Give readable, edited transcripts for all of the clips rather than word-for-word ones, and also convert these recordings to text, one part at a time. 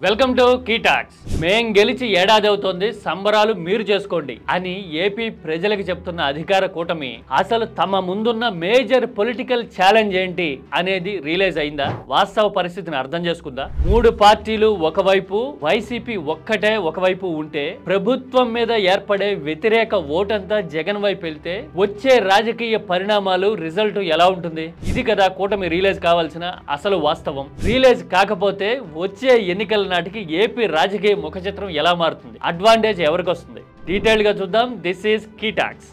Welcome to కీటాక్స్. మేం గెలిచి ఏడాది అవుతోంది, సంబరాలు మీరు చేసుకోండి అని ఏపీ ప్రజలకు చెప్తున్న అధికార కూటమి అసలు తమ ముందున్న మేజర్ పొలిటికల్ ఛాలెంజ్ ఏంటి అనేది రియలైజ్ అయిందా? వాస్తవ పరిస్థితిని అర్థం చేసుకుందా? మూడు పార్టీలు ఒకవైపు, వైసీపీ ఒక్కటే ఒకవైపు ఉంటే ప్రభుత్వం మీద ఏర్పడే వ్యతిరేక ఓటంతా జగన్ వైపు వెళ్తే వచ్చే రాజకీయ పరిణామాలు, రిజల్ట్ ఎలా ఉంటుంది? ఇది కదా కూటమి రియలైజ్ కావాల్సిన అసలు వాస్తవం. రియలైజ్ కాకపోతే వచ్చే ఎన్నికల నాటికి ఏపీ రాజకీయ ముఖ చిత్రం ఎలా మారుతుంది, అడ్వాంటేజ్ ఎవరికి వస్తుంది, డీటెయిల్ గా చూద్దాం. This is Key Talks.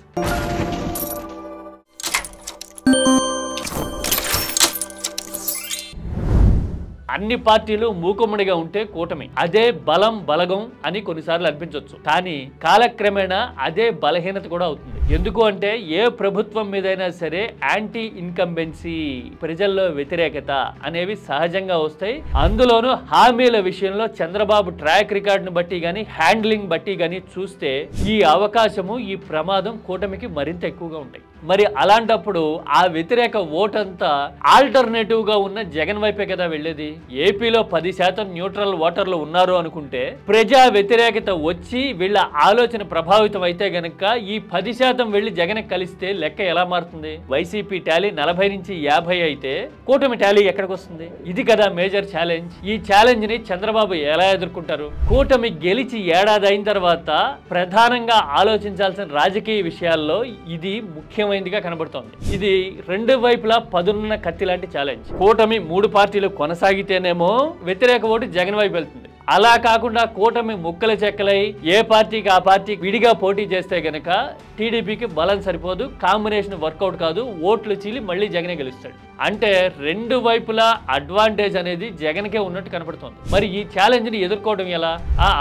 అన్ని పార్టీలు మూకుమ్మడిగా ఉంటే కూటమి అదే బలం, బలగం అని కొన్నిసార్లు అనిపించవచ్చు. కానీ కాలక్రమేణా అదే బలహీనత కూడా అవుతుంది. ఎందుకు అంటే ఏ ప్రభుత్వం మీదైనా సరే యాంటీ ఇన్కంబెన్సీ, ప్రజల్లో వ్యతిరేకత అనేవి సహజంగా వస్తాయి. అందులోనూ హామీల విషయంలో చంద్రబాబు ట్రాక్ రికార్డును బట్టి గానీ, హ్యాండ్లింగ్ బట్టి గానీ చూస్తే ఈ అవకాశము, ఈ ప్రమాదం కూటమికి మరింత ఎక్కువగా ఉంటాయి. మరి అలాంటప్పుడు ఆ వ్యతిరేక ఓటంతా ఆల్టర్నేటివ్ గా ఉన్న జగన్ వైపే కదా వెళ్ళేది. ఏపీలో 10% న్యూట్రల్ ఓటర్లు ఉన్నారు అనుకుంటే ప్రజా వ్యతిరేకత వచ్చి వీళ్ళ ఆలోచన ప్రభావితం అయితే గనక ఈ 10% వెళ్లి జగన్ కలిస్తే లెక్క ఎలా మారుతుంది? వైసీపీ టాలీ 40 నుంచి 50 అయితే కూటమి టాలీ ఎక్కడికి వస్తుంది? ఇది కదా మేజర్ ఛాలెంజ్. ఈ ఛాలెంజ్ ని చంద్రబాబు ఎలా ఎదుర్కొంటారు? కూటమి గెలిచి ఏడాది అయిన తర్వాత ప్రధానంగా ఆలోచించాల్సిన రాజకీయ విషయాల్లో ఇది ముఖ్యమైనదిగా కనబడుతోంది. ఇది రెండు వైపులా పదున్న కత్తి లాంటి ఛాలెంజ్. కూటమి 3 పార్టీలు కొనసాగితేనేమో వ్యతిరేక ఓటు జగన్ వైపు వెళ్తుంది. అలా కాకుండా కూటమి ముక్కల చెక్కలై ఏ పార్టీకి ఆ పార్టీకి విడిగా పోటీ చేస్తే గనక టీడీపీకి బలం సరిపోదు, కాంబినేషన్ వర్కౌట్ కాదు, ఓట్లు చీలి మళ్ళీ జగనే గెలుస్తాడు. అంటే రెండు వైపులా అడ్వాంటేజ్ అనేది జగన్కే ఉన్నట్టు కనపడుతోంది. మరి ఈ ఛాలెంజ్ ని ఎదుర్కోవడం ఎలా?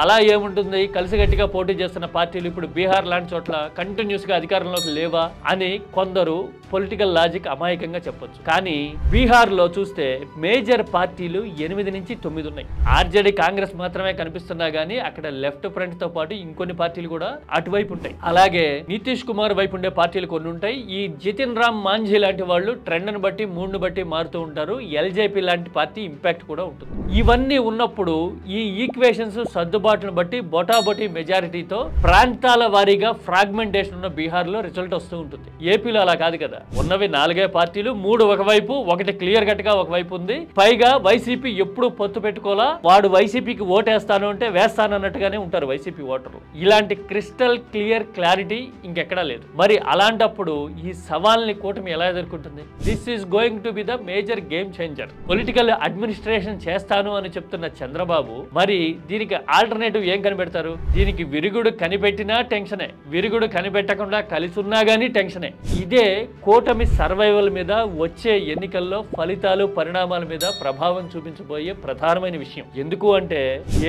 అలా ఏముంటుంది? కలిసిగట్టిగా పోటీ చేస్తున్న పార్టీలు ఇప్పుడు బీహార్ లాంటి చోట్ల కంటిన్యూస్ గా అధికారంలోకి లేవా అని కొందరు పొలిటికల్ లాజిక్ అమాయకంగా చెప్పొచ్చు. కానీ బీహార్ లో చూస్తే మేజర్ పార్టీలు 8 నుంచి 9 ఉన్నాయి. ఆర్జేడీ, కాంగ్రెస్ మాత్రమే కనిపిస్తున్నా గానీ అక్కడ లెఫ్ట్ ఫ్రంట్ తో పాటు ఇంకొన్ని పార్టీలు కూడా అటువైపు ఉంటాయి. అలాగే నితీష్ కుమార్ వైపు ఉండే పార్టీలు కొన్ని ఉంటాయి. ఈ జితిన్ రామ్ మాంఝీ లాంటి వాళ్ళు ట్రెండ్ ను బట్టి, మూడ్ ను బట్టి మారుతూ ఉంటారు. ఎల్జేపీ లాంటి పార్టీ ఇంపాక్ట్ కూడా ఉంటుంది. ఇవన్నీ ఉన్నప్పుడు ఈ ఈక్వేషన్స్ సర్దుబాటును బట్టి బొటాబొటి మెజారిటీతో ప్రాంతాల వారీగా ఫ్రాగ్మెంటేషన్ ఉన్న బీహార్ లో రిజల్ట్ వస్తూ ఉంటుంది. ఏపీలో అలా కాదు కదా. ఉన్నవి 4 పార్టీలు, 3 ఒకవైపు, ఒకటి క్లియర్ కట్ గా ఒకవైపు ఉంది. పైగా వైసీపీ ఎప్పుడు పొత్తు పెట్టుకోలా, వాడు వైసీపీకి ఓటేస్తాను అంటే వేస్తాను అన్నట్టుగానే ఉంటారు వైసీపీ ఓటర్లు. ఇలాంటి క్రిస్టల్ క్లియర్ క్లారిటీ ఇంకెక్కడా లేదు. మరి అలాంటప్పుడు ఈ సవాల్ని కూటమి ఎలా ఎదుర్కొంటుంది? This is going to be the major game changer. Political administration చేస్తాను అని చెప్తున్న చంద్రబాబు మరి దీనికి ఆల్టర్నేటివ్ ఏం కనిపెడతారు? దీనికి విరుగుడు కనిపెట్టినా టెన్షనే, విరుగుడు కనిపెట్టకుండా కలిసి ఉన్నా గానీ టెన్షనే. ఇదే కూటమి సర్వైవల్ మీద, వచ్చే ఎన్నికల్లో ఫలితాలు, పరిణామాల మీద ప్రభావం చూపించబోయే ప్రధానమైన విషయం. ఎందుకు అంటే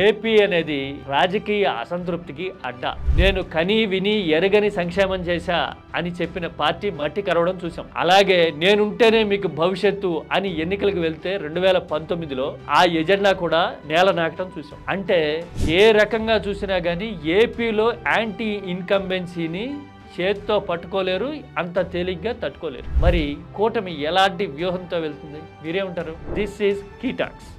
ఏపీ అనేది రాజకీయ అసంతృప్తికి అడ్డా. నేను కని విని ఎరగని సంక్షేమం చేశా అని చెప్పిన పార్టీ మట్టి కరవడం చూసాం. అలాగే నేనుంటేనే మీకు భవిష్యత్తు అని ఎన్నికలకు వెళ్తే 2019లో ఆ ఎజెండా కూడా నేల నాకటం చూసాం. అంటే ఏ రకంగా చూసినా గానీ ఏపీలో యాంటీ ఇన్కంబెన్సీని చేత్తో పట్టుకోలేరు, అంత తేలిగ్గా తట్టుకోలేరు. మరి కూటమి ఎలాంటి వ్యూహంతో వెళ్తుంది? మీరేమంటారు? This is కీటాక్స్.